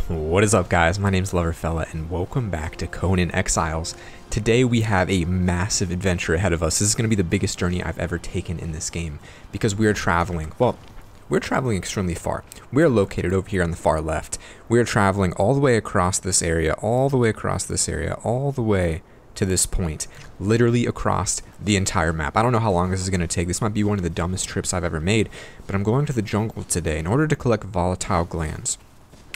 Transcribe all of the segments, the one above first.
What is up, guys? My name's LoverFella and welcome back to Conan Exiles. Today we have a massive adventure ahead of us. This is going to be the biggest journey I've ever taken in this game because we are traveling, well, we're traveling extremely far. We are located over here on the far left. We are traveling all the way across this area, all the way across this area, all the way to this point, literally across the entire map. I don't know how long this is going to take. This might be one of the dumbest trips I've ever made, but I'm going to the jungle today in order to collect volatile glands.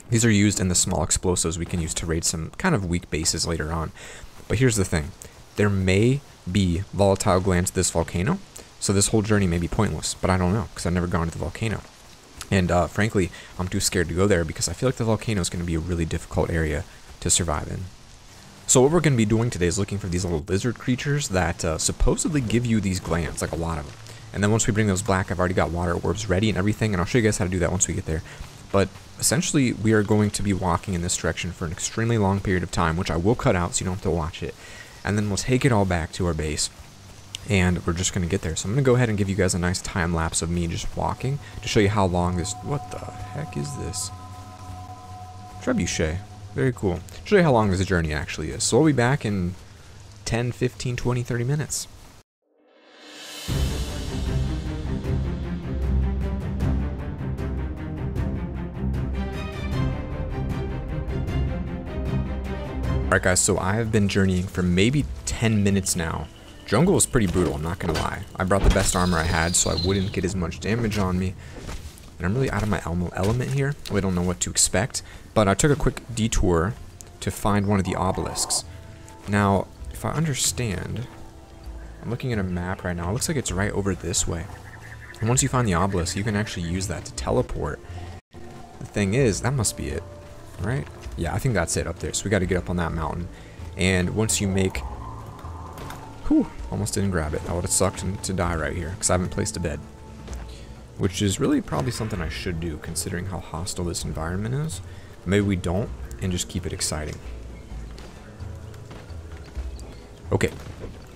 These are used in the small explosives we can use to raid some kind of weak bases later on. But here's the thing. There may be volatile glands to this volcano, so this whole journey may be pointless, but I don't know, because I've never gone to the volcano. And frankly, I'm too scared to go there because I feel like the volcano is going to be a really difficult area to survive in. So what we're going to be doing today is looking for these little lizard creatures that supposedly give you these glands, like a lot of them. And then once we bring those back, I've already got water orbs ready and everything, and I'll show you guys how to do that once we get there. But essentially, we are going to be walking in this direction for an extremely long period of time, which I will cut out so you don't have to watch it. And then we'll take it all back to our base, and we're just going to get there. So I'm going to go ahead and give you guys a nice time lapse of me just walking to show you how long this... What the heck is this? Trebuchet. Very cool. Show you how long this journey actually is. So we'll be back in 10, 15, 20, 30 minutes. Alright guys, so I have been journeying for maybe 10 minutes now. Jungle is pretty brutal, I'm not gonna lie. I brought the best armor I had so I wouldn't get as much damage on me. And I'm really out of my element here. We don't know what to expect. But I took a quick detour to find one of the obelisks. Now, if I understand, I'm looking at a map right now. It looks like it's right over this way. And once you find the obelisk, you can actually use that to teleport. The thing is, that must be it, right? Yeah, I think that's it up there. So we got to get up on that mountain. And once you make... Whew, almost didn't grab it. That would have sucked to die right here because I haven't placed a bed. Which is really probably something I should do considering how hostile this environment is. Maybe we don't and just keep it exciting. Okay,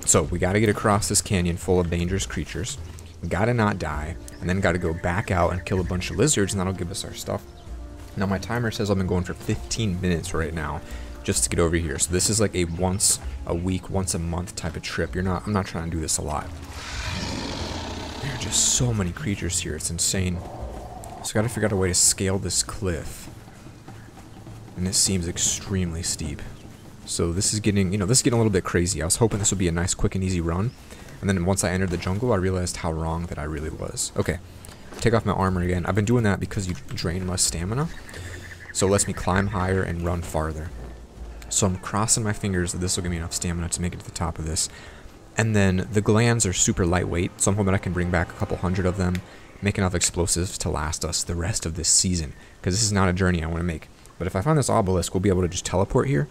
so we got to get across this canyon full of dangerous creatures. Got to not die. And then got to go back out and kill a bunch of lizards and that'll give us our stuff. Now my timer says I've been going for 15 minutes right now just to get over here. So this is like a once a week, once a month type of trip. I'm not trying to do this a lot. There are just so many creatures here. It's insane. So I gotta figure out a way to scale this cliff. And this seems extremely steep. So this is getting, this is getting a little bit crazy. I was hoping this would be a nice, quick and easy run. And then once I entered the jungle, I realized how wrong that I really was. Okay. Take off my armor again. I've been doing that because you drain less stamina. So it lets me climb higher and run farther. So I'm crossing my fingers that this will give me enough stamina to make it to the top of this. And then the glands are super lightweight, so I'm hoping I can bring back a couple hundred of them, make enough explosives to last us the rest of this season. Because this is not a journey I want to make. But if I find this obelisk, we'll be able to just teleport here.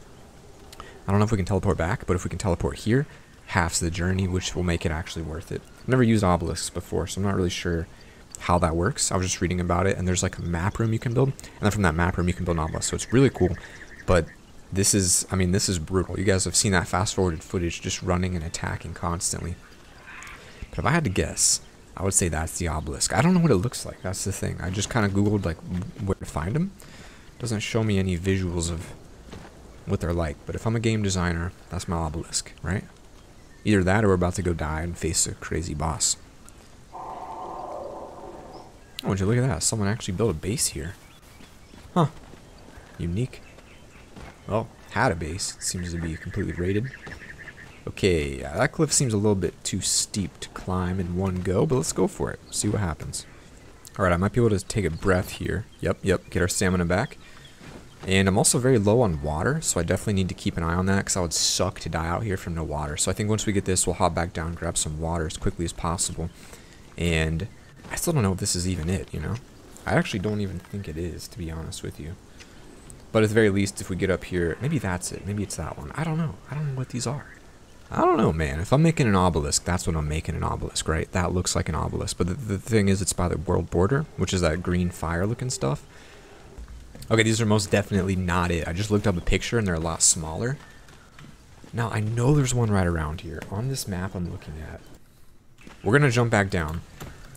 I don't know if we can teleport back, but if we can teleport here, halves the journey, which will make it actually worth it. I've never used obelisks before, so I'm not really sure how that works. I was just reading about it, and there's like a map room you can build, and then from that map room you can build an obelisk, so it's really cool. But this is, this is brutal. You guys have seen that fast-forwarded footage just running and attacking constantly. But if I had to guess, I would say that's the obelisk. I don't know what it looks like. That's the thing. I just kind of googled like where to find them. Doesn't show me any visuals of what they're like. But if I'm a game designer, that's my obelisk, right? Either that or we're about to go die and face a crazy boss. Oh, would you look at that? Someone actually built a base here. Huh. Unique. Well, had a base. It seems to be completely raided. Okay, yeah, that cliff seems a little bit too steep to climb in one go, but let's go for it. See what happens. Alright, I might be able to take a breath here. Yep, get our stamina back. And I'm also very low on water, so I definitely need to keep an eye on that, because I would suck to die out here from no water. So I think once we get this, we'll hop back down, grab some water as quickly as possible. And I still don't know if this is even it, I actually don't even think it is, to be honest with you. But at the very least, if we get up here, maybe that's it. Maybe it's that one. I don't know. I don't know what these are. I don't know, man. If I'm making an obelisk, that's what I'm making an obelisk, right? That looks like an obelisk. But the thing is, it's by the world border, which is that green fire-looking stuff. Okay, these are most definitely not it. I just looked up a picture, and they're a lot smaller. Now, I know there's one right around here. On this map I'm looking at. We're going to jump back down.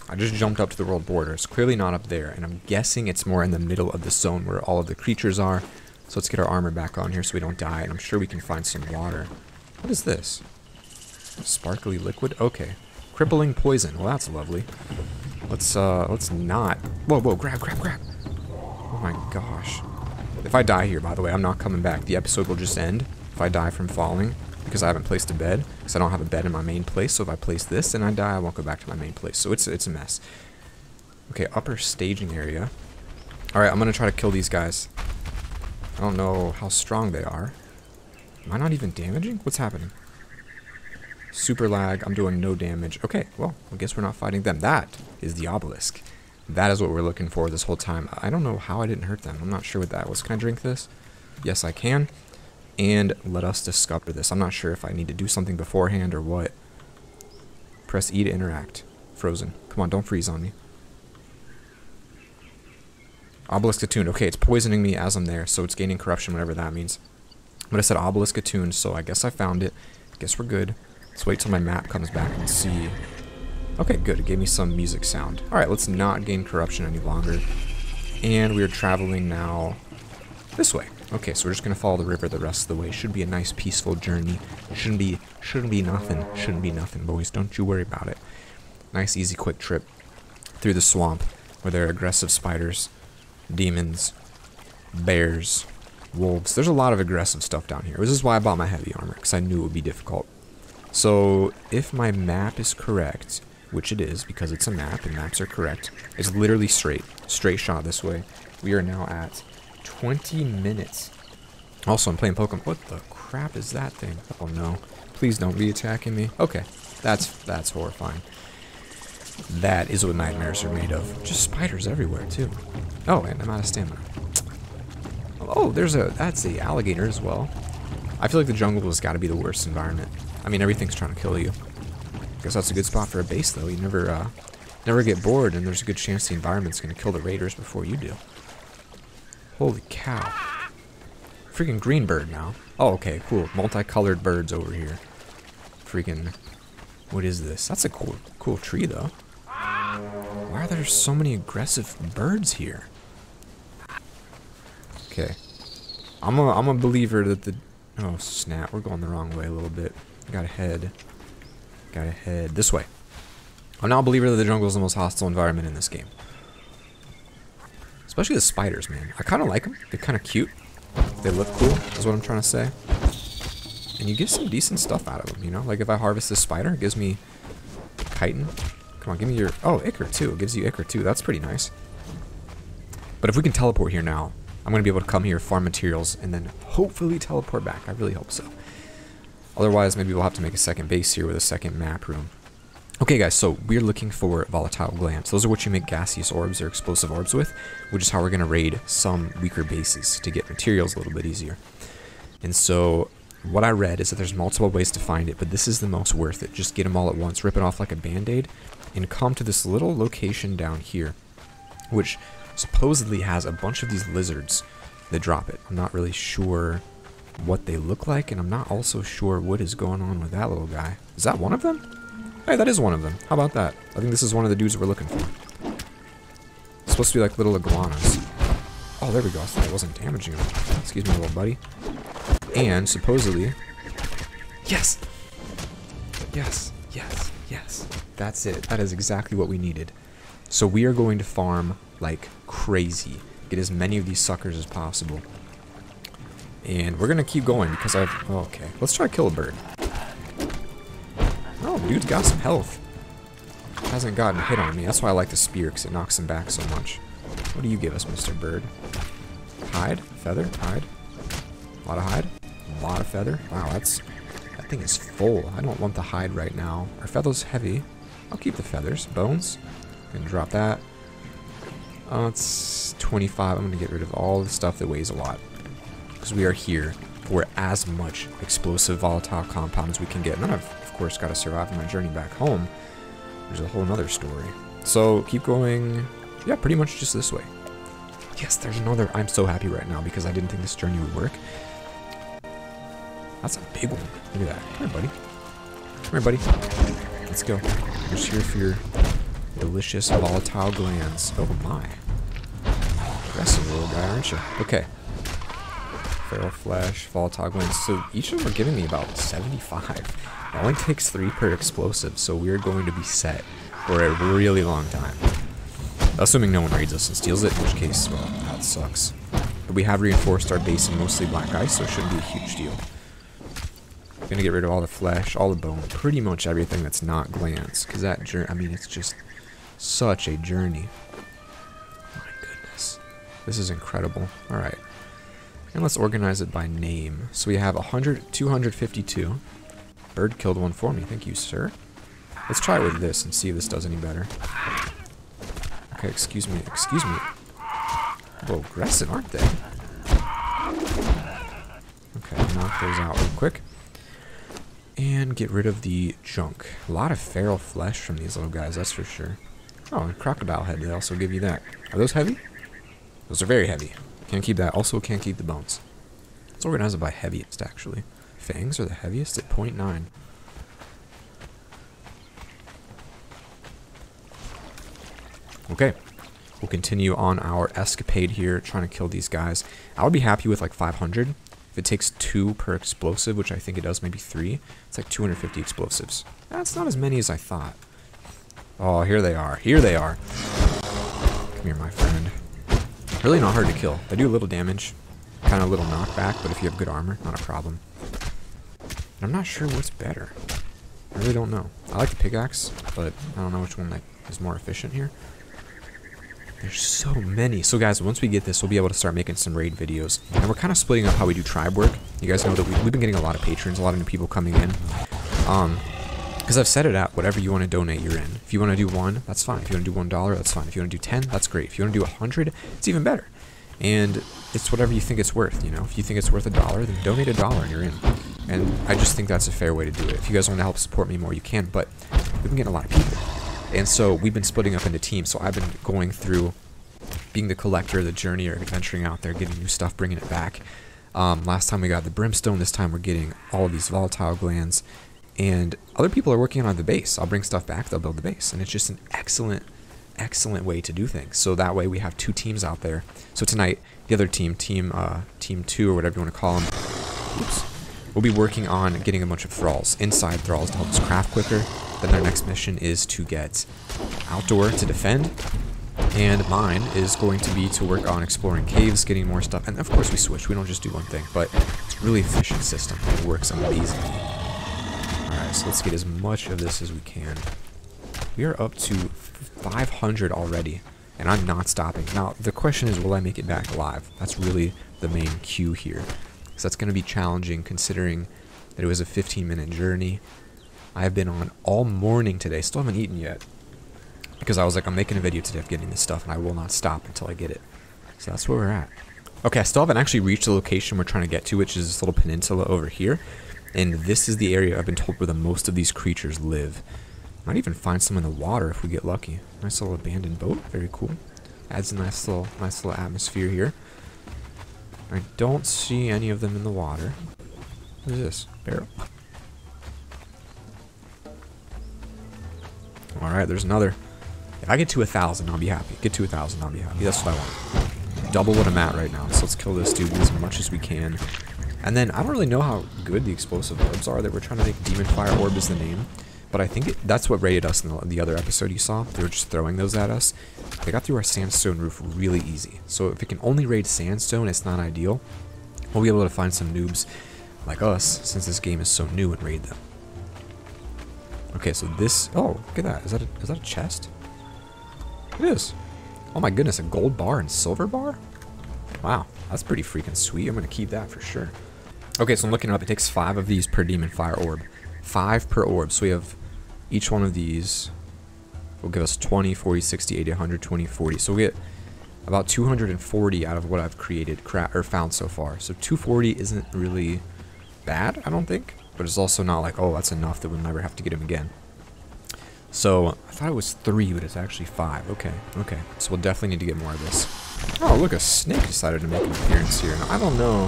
I just jumped up to the world border. It's clearly not up there, and I'm guessing it's more in the middle of the zone where all of the creatures are. So let's get our armor back on here so we don't die, and I'm sure we can find some water. What is this? Sparkly liquid? Okay. Crippling poison. Well, that's lovely. Let's not... Whoa, whoa, grab. Oh my gosh. If I die here, by the way, I'm not coming back. The episode will just end if I die from falling, because I haven't placed a bed, because I don't have a bed in my main place. So if I place this and I die, I won't go back to my main place. So it's a mess. Okay, upper staging area. Alright, I'm going to try to kill these guys. I don't know how strong they are. Am I not even damaging? What's happening? Super lag. I'm doing no damage. Okay, well, I guess we're not fighting them. That is the obelisk. That is what we're looking for this whole time. I don't know how I didn't hurt them. I'm not sure what that was. Can I drink this? Yes, I can. And let us discover this. I'm not sure if I need to do something beforehand or what. Press E to interact. Frozen. Come on, don't freeze on me. Obelisk attuned. Okay, it's poisoning me as I'm there, so it's gaining corruption, whatever that means. But I said obelisk attuned, so I guess I found it. Guess we're good. Let's wait till my map comes back and see. Okay, good. It gave me some music sound. Alright, let's not gain corruption any longer. And we're traveling now this way. Okay, so we're just going to follow the river the rest of the way. Should be a nice, peaceful journey. Shouldn't be nothing. Shouldn't be nothing, boys. Don't you worry about it. Nice, easy, quick trip through the swamp where there are aggressive spiders, demons, bears, wolves. There's a lot of aggressive stuff down here. This is why I bought my heavy armor, because I knew it would be difficult. So, if my map is correct, which it is, because it's a map, and maps are correct, it's literally straight shot this way. We are now at 20 minutes. Also, I'm playing Pokemon. What the crap is that thing? Oh no. Please don't be attacking me. Okay, that's horrifying. That is what nightmares are made of. Just spiders everywhere, too. Oh, and I'm out of stamina. Oh, that's a alligator as well. I feel like the jungle has got to be the worst environment. I mean, everything's trying to kill you. Guess that's a good spot for a base, though. You never get bored, and there's a good chance the environment's going to kill the raiders before you do. Holy cow. Freaking green bird now. Oh, okay, cool. Multicolored birds over here. Freaking... What is this? That's a cool tree, though. Why are there so many aggressive birds here? Okay. I'm a believer that the... Oh, snap. We're going the wrong way a little bit. Gotta head this way. I'm now a believer that the jungle is the most hostile environment in this game. Especially the spiders, man. I kind of like them. They're kind of cute. They look cool, is what I'm trying to say. And you get some decent stuff out of them, you know? Like if I harvest this spider, it gives me chitin. Come on, give me your... Oh, ichor too. It gives you ichor too. That's pretty nice. But if we can teleport here now, I'm going to be able to come here, farm materials, and then hopefully teleport back. I really hope so. Otherwise, maybe we'll have to make a second base here with a second map room. Okay, guys, so we're looking for volatile glands. Those are what you make gaseous orbs or explosive orbs with, which is how we're going to raid some weaker bases to get materials a little bit easier. And so what I read is that there's multiple ways to find it, but this is the most worth it. Just get them all at once, rip it off like a band-aid, and come to this little location down here, which supposedly has a bunch of these lizards that drop it. I'm not really sure what they look like, and I'm not also sure what is going on with that little guy. Is that one of them? Hey, that is one of them. How about that? I think this is one of the dudes we're looking for. It's supposed to be like little iguanas. Oh, there we go. I thought I wasn't damaging him. Excuse me, little buddy. And supposedly... Yes! Yes, yes, yes. That's it. That is exactly what we needed. So we are going to farm like crazy. Get as many of these suckers as possible. And we're going to keep going because I've... Oh, okay. Let's try to kill a bird. Oh, dude's got some health. Hasn't gotten hit on me. That's why I like the spear, because it knocks him back so much. What do you give us, Mr. Bird? Hide? Feather? Hide? A lot of hide? A lot of feather? Wow, that thing is full. I don't want the hide right now. Are feathers heavy? I'll keep the feathers. Bones? Gonna drop that. It's 25. I'm gonna get rid of all the stuff that weighs a lot. Because we are here for as much explosive volatile compound as we can get. And then I've, of course, got to survive on my journey back home. There's a whole nother story. So, keep going. Yeah, pretty much just this way. Yes, there's another. I'm so happy right now because I didn't think this journey would work. That's a big one. Look at that. Come here, buddy. Come here, buddy. Let's go. You're just here for your delicious volatile glands. Oh my. Aggressive little guy, aren't you? Okay. Feral flesh, volatile glands. So each of them are giving me about 75. It only takes 3 per explosive, so we're going to be set for a really long time. Assuming no one raids us and steals it, in which case, well, that sucks. But we have reinforced our base in mostly black ice, so it shouldn't be a huge deal. Gonna get rid of all the flesh, all the bone, pretty much everything that's not glands. Because that journey, I mean, it's just such a journey. Oh my goodness. This is incredible. Alright. And let's organize it by name. So we have 252. Bird killed one for me. Thank you, sir. Let's try it with this and see if this does any better. Okay, excuse me. Excuse me. Whoa, aggressive, aren't they? Okay, knock those out real quick. And get rid of the junk. A lot of feral flesh from these little guys, that's for sure. Oh, and crocodile head, they also give you that. Are those heavy? Those are very heavy. Can't keep that. Also can't keep the bones. Let's organize it by heaviest, actually. Fangs are the heaviest at 0.9. Okay. We'll continue on our escapade here, trying to kill these guys. I would be happy with like 500. If it takes 2 per explosive, which I think it does, maybe 3, it's like 250 explosives. That's not as many as I thought. Oh, here they are. Here they are. Come here, my friend. Really not hard to kill. They do a little damage, kind of a little knockback, but if you have good armor, not a problem. And I'm not sure what's better. I really don't know. I like the pickaxe, but I don't know which one that is more efficient here. There's so many. So guys, once we get this, we'll be able to start making some raid videos. And we're kind of splitting up how we do tribe work. You guys know that we've been getting a lot of patrons, a lot of new people coming in. Because I've set it at whatever you want to donate, you're in. If you want to do 1, that's fine. If you want to do $1, that's fine. If you want to do 10, that's great. If you want to do 100, it's even better. And it's whatever you think it's worth, you know. If you think it's worth $1, then donate $1 and you're in. And I just think that's a fair way to do it. If you guys want to help support me more, you can. But we've been getting a lot of people. And so we've been splitting up into teams. So I've been going through being the collector, the journeyer, adventuring out there, getting new stuff, bringing it back. Last time we got the brimstone. This time we're getting all of these volatile glands. And other people are working on the base. I'll bring stuff back, they'll build the base. And it's just an excellent, excellent way to do things. So that way we have 2 teams out there. So tonight, the other team, team 2 or whatever you want to call them, oops, we'll be working on getting a bunch of thralls, inside thralls to help us craft quicker. Then their next mission is to get outdoor to defend. And mine is going to be to work on exploring caves, getting more stuff. And of course we switch, we don't just do one thing, but it's a really efficient system. It works amazingly. Alright, so let's get as much of this as we can. We are up to 500 already, and I'm not stopping. Now, the question is, will I make it back alive? That's really the main cue here. Because that's going to be challenging considering that it was a 15-minute journey. I have been on all morning today, still haven't eaten yet. Because I was like, I'm making a video today of getting this stuff, and I will not stop until I get it. So that's where we're at. Okay, I still haven't actually reached the location we're trying to get to, which is this little peninsula over here. And this is the area I've been told where the most of these creatures live. Might even find some in the water if we get lucky. Nice little abandoned boat, very cool. Adds a nice little atmosphere here. I don't see any of them in the water. What is this? Barrel. Alright, there's another. If I get to 1,000, I'll be happy. Get to 1,000, I'll be happy. That's what I want. Double what I'm at right now. So let's kill this dude as much as we can. And then, I don't really know how good the explosive orbs are that we're trying to make. Demon Fire Orb is the name. But I think that's what raided us in the other episode you saw. They were just throwing those at us. They got through our sandstone roof really easy. So if it can only raid sandstone, it's not ideal. We'll be able to find some noobs like us, since this game is so new, and raid them. Okay, so this... Oh, look at that. Is that a chest? It is. Oh my goodness, a gold bar and silver bar? Wow, that's pretty freaking sweet. I'm going to keep that for sure. Okay, so I'm looking it up. It takes 5 of these per Demon Fire Orb. 5 per orb. So we have each one of these will give us 20, 40, 60, 80, 100, 20, 40. So we get about 240 out of what I've created, or found so far. So 240 isn't really bad, I don't think. But it's also not like, oh, that's enough that we'll never have to get him again. So I thought it was 3, but it's actually 5. Okay, okay. So we'll definitely need to get more of this. Oh, look, a snake decided to make an appearance here. Now, I don't know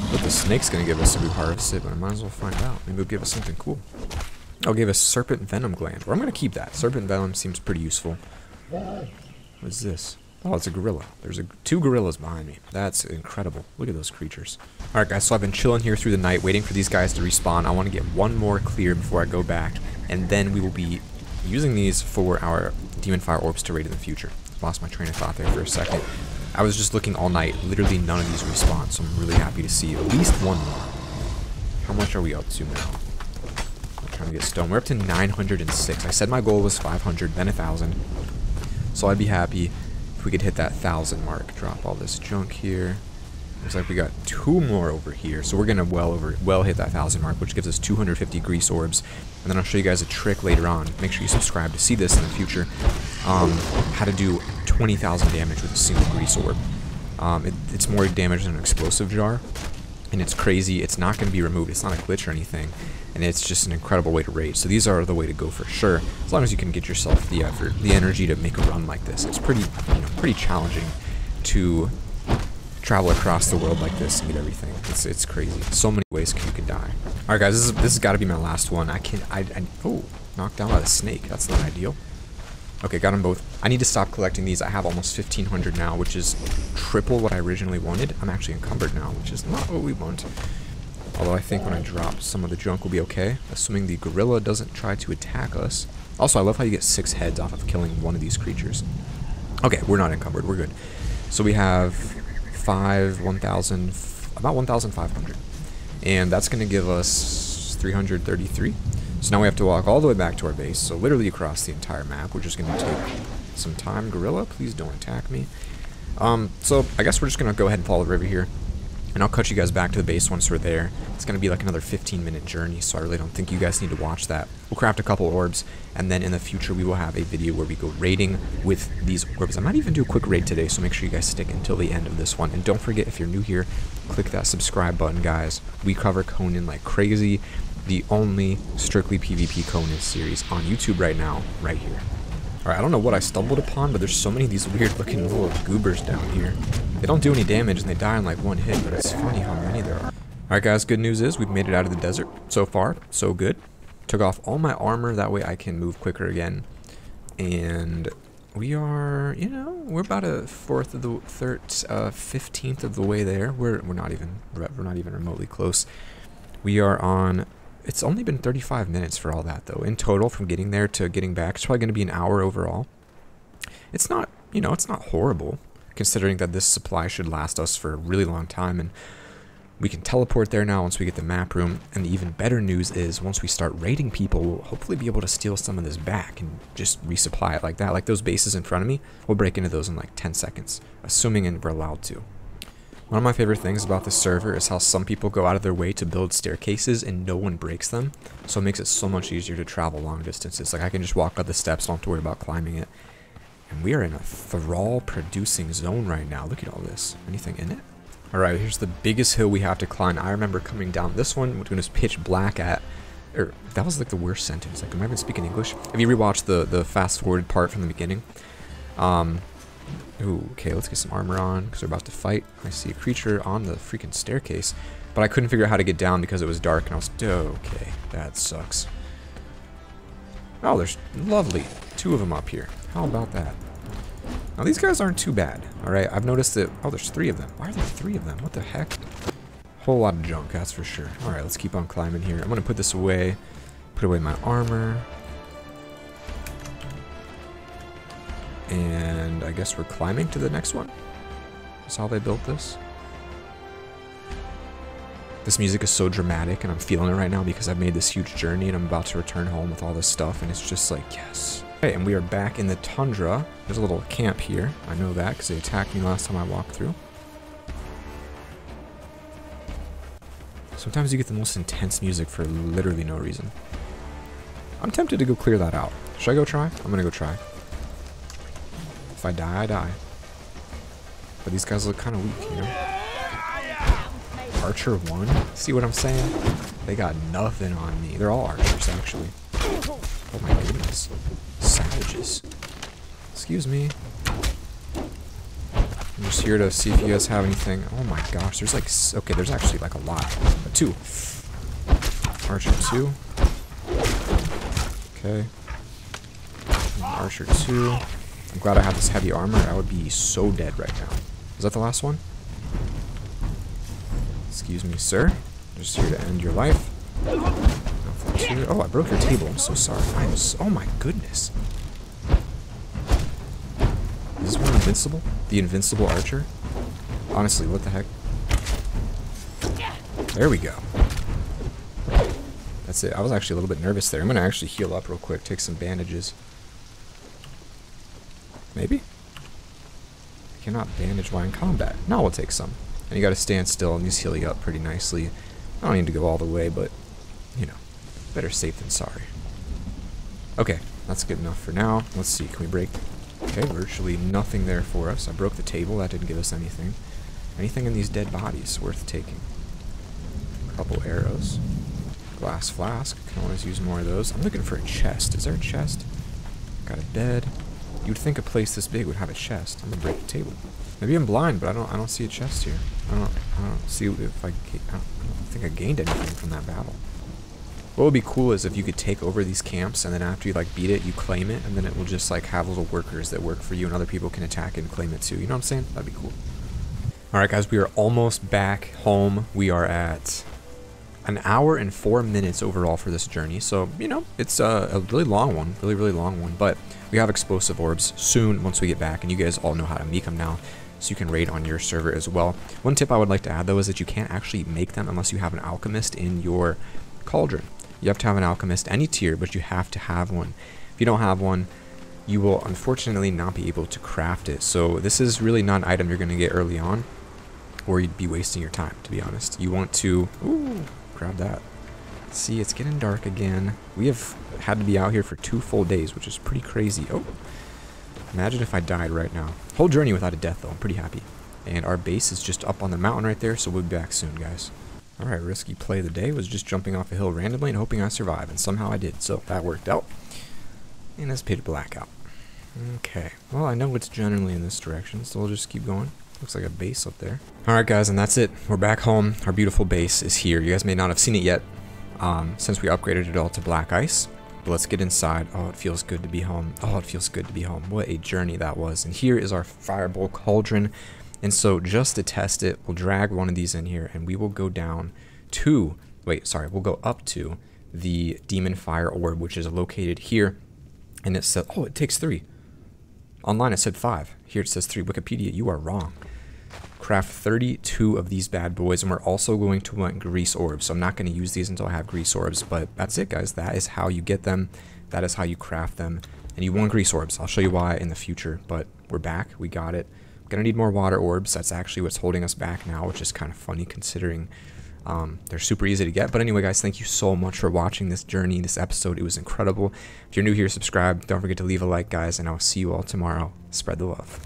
what the snake's going to give us if we harvest it, but I might as well find out. Maybe it'll give us something cool. Oh, gave us Serpent Venom Gland. Well, I'm going to keep that. Serpent Venom seems pretty useful. What is this? Oh, it's a gorilla. There's two gorillas behind me. That's incredible. Look at those creatures. Alright guys, so I've been chilling here through the night, waiting for these guys to respawn. I want to get one more clear before I go back, and then we will be using these for our Demon Fire Orbs to raid in the future. Lost my train of thought there for a second. I was just looking all night. Literally none of these respawn, so I'm really happy to see at least one more. How much are we up to now? I'm trying to get stone. We're up to 906. I said my goal was 500, then 1,000. So I'd be happy if we could hit that 1,000 mark. Drop all this junk here. Looks like we got 2 more over here, so we're gonna well hit that 1,000 mark, which gives us 250 grease orbs. And then I'll show you guys a trick later on. Make sure you subscribe to see this in the future. How to do 20,000 damage with a single grease orb. It's more damage than an explosive jar, and it's crazy. It's not going to be removed. It's not a glitch or anything, and it's just an incredible way to raid. So these are the way to go for sure, as long as you can get yourself the effort, the energy to make a run like this. It's pretty, pretty challenging to travel across the world like this and get everything. It's crazy. So many ways you can die. All right, guys, this has got to be my last one. Oh, knocked down by the snake. That's not ideal. Okay, got them both. I need to stop collecting these. I have almost 1,500 now, which is triple what I originally wanted. I'm actually encumbered now, which is not what we want. Although I think when I drop some of the junk will be okay, assuming the gorilla doesn't try to attack us. Also, I love how you get 6 heads off of killing one of these creatures. Okay, we're not encumbered. We're good. So we have about 1,500. And that's going to give us 333. So now we have to walk all the way back to our base, so literally across the entire map, which is going to take some time. Gorilla, please don't attack me. So I guess we're just going to go ahead and follow the river here, and I'll cut you guys back to the base once we're there. It's going to be like another 15-minute journey, so I really don't think you guys need to watch that. We'll craft a couple orbs, and then in the future we will have a video where we go raiding with these orbs. I might even do a quick raid today, so make sure you guys stick until the end of this one. And don't forget, if you're new here, click that subscribe button, guys. We cover Conan like crazy. The only strictly PvP Conan series on YouTube right now, right here. Alright, I don't know what I stumbled upon, but there's so many of these weird looking little goobers down here. They don't do any damage and they die in like one hit, but it's funny how many there are. Alright guys, good news is we've made it out of the desert. So far, so good. Took off all my armor, that way I can move quicker again. And we are, we're about 15th of the way there. We're not even remotely close. We are on. It's only been 35 minutes for all that, though. In total, from getting there to getting back, it's probably going to be an hour overall. It's not, it's not horrible, considering that this supply should last us for a really long time, and we can teleport there now once we get the map room. And the even better news is, once we start raiding people, we'll hopefully be able to steal some of this back and just resupply it like that. Like those bases in front of me, we'll break into those in like 10 seconds, assuming we're allowed to. One of my favorite things about this server is how some people go out of their way to build staircases and no one breaks them. So it makes it so much easier to travel long distances. Like I can just walk up the steps, don't have to worry about climbing it. And we are in a thrall producing zone right now. Look at all this. Anything in it? Alright, here's the biggest hill we have to climb. I remember coming down this one when it was pitch black that was like the worst sentence. Like, am I even speaking English? If you rewatch the fast forwarded part from the beginning, ooh, okay, let's get some armor on, because we're about to fight. I see a creature on the freaking staircase, but I couldn't figure out how to get down because it was dark, and I was, okay, that sucks. Oh, there's lovely 2 of them up here. How about that? Now, these guys aren't too bad, alright? I've noticed that, oh, there's 3 of them. Why are there 3 of them? What the heck? Whole lot of junk, that's for sure. Alright, let's keep on climbing here. I'm gonna put this away, put away my armor. And I guess we're climbing to the next one. That's how they built this. This music is so dramatic, and I'm feeling it right now because I've made this huge journey and I'm about to return home with all this stuff, and it's just like, yes. Okay, and we are back in the tundra. There's a little camp here. I know that because they attacked me last time I walked through. Sometimes you get the most intense music for literally no reason. I'm tempted to go clear that out. Should I go try? I'm gonna go try. If I die, I die. But these guys look kind of weak, Archer 1? See what I'm saying? They got nothing on me. They're all archers, actually. Oh my goodness. Savages. Excuse me. I'm just here to see if you guys have anything. Oh my gosh, there's like... Okay, there's actually like a lot. 2. Archer 2. Okay. Archer 2. I'm glad I have this heavy armor. I would be so dead right now. Is that the last one? Excuse me, sir. I'm just here to end your life. Oh, I broke your table. I'm so sorry. Oh my goodness. Is this one invincible? The invincible archer? Honestly, what the heck? There we go. That's it. I was actually a little bit nervous there. I'm going to actually heal up real quick. Take some bandages. Maybe? I cannot bandage while in combat. No, we'll take some. And you got to stand still, and these heal you up pretty nicely. I don't need to go all the way, but, you know, better safe than sorry. Okay, that's good enough for now. Let's see, can we break? Okay, virtually nothing there for us. I broke the table. That didn't give us anything. Anything in these dead bodies worth taking? A couple arrows. Glass flask. Can always use more of those. I'm looking for a chest. Is there a chest? Got a bed. You'd think a place this big would have a chest. I'm gonna break the table. Maybe I'm blind, but I don't see a chest here. I don't see if I don't think I gained anything from that battle. What would be cool is if you could take over these camps, and then after you like beat it, you claim it, and then it will just like have little workers that work for you, and other people can attack it and claim it too. You know what I'm saying? That'd be cool. All right, guys, we are almost back home. We are at an hour and 4 minutes overall for this journey, so you know it's a really long one, really long one. But we have explosive orbs soon once we get back, and you guys all know how to make them now, so you can raid on your server as well. One tip I would like to add though is that you can't actually make them unless you have an alchemist in your cauldron. You have to have an alchemist, any tier, but you have to have one. If you don't have one, you will unfortunately not be able to craft it. So this is really not an item you're going to get early on, or you'd be wasting your time, to be honest. You want to... Ooh, grab that. See, it's getting dark again. We have had to be out here for 2 full days, which is pretty crazy. Oh, imagine if I died right now. Whole journey without a death, though. I'm pretty happy. And our base is just up on the mountain right there, so we'll be back soon, guys. Alright, risky play of the day was just jumping off a hill randomly and hoping I survive, and somehow I did, so that worked out. And it's pitch black out. Okay, well, I know it's generally in this direction, so we'll just keep going. Looks like a base up there. Alright, guys, and that's it. We're back home. Our beautiful base is here. You guys may not have seen it yet, since we upgraded it all to black ice. But let's get inside. Oh, it feels good to be home. Oh, it feels good to be home. What a journey that was. And here is our fireball cauldron. And so just to test it, we'll drag one of these in here, and we will go down to, we'll go up to the demon fire orb, which is located here. And it said, oh, it takes 3. Online it said 5. Here it says 3. Wikipedia, you are wrong. Craft 32 of these bad boys, and we're also going to want grease orbs. So I'm not going to use these until I have grease orbs, but that's it, guys. That is how you get them. That is how you craft them. And you want grease orbs. I'll show you why in the future, but we're back. We got it. Gonna need more water orbs. That's actually what's holding us back now, which is kind of funny considering they're super easy to get. But anyway, guys, thank you so much for watching this journey, this episode. It was incredible. If you're new here, subscribe. Don't forget to leave a like, guys, and I'll see you all tomorrow. Spread the love.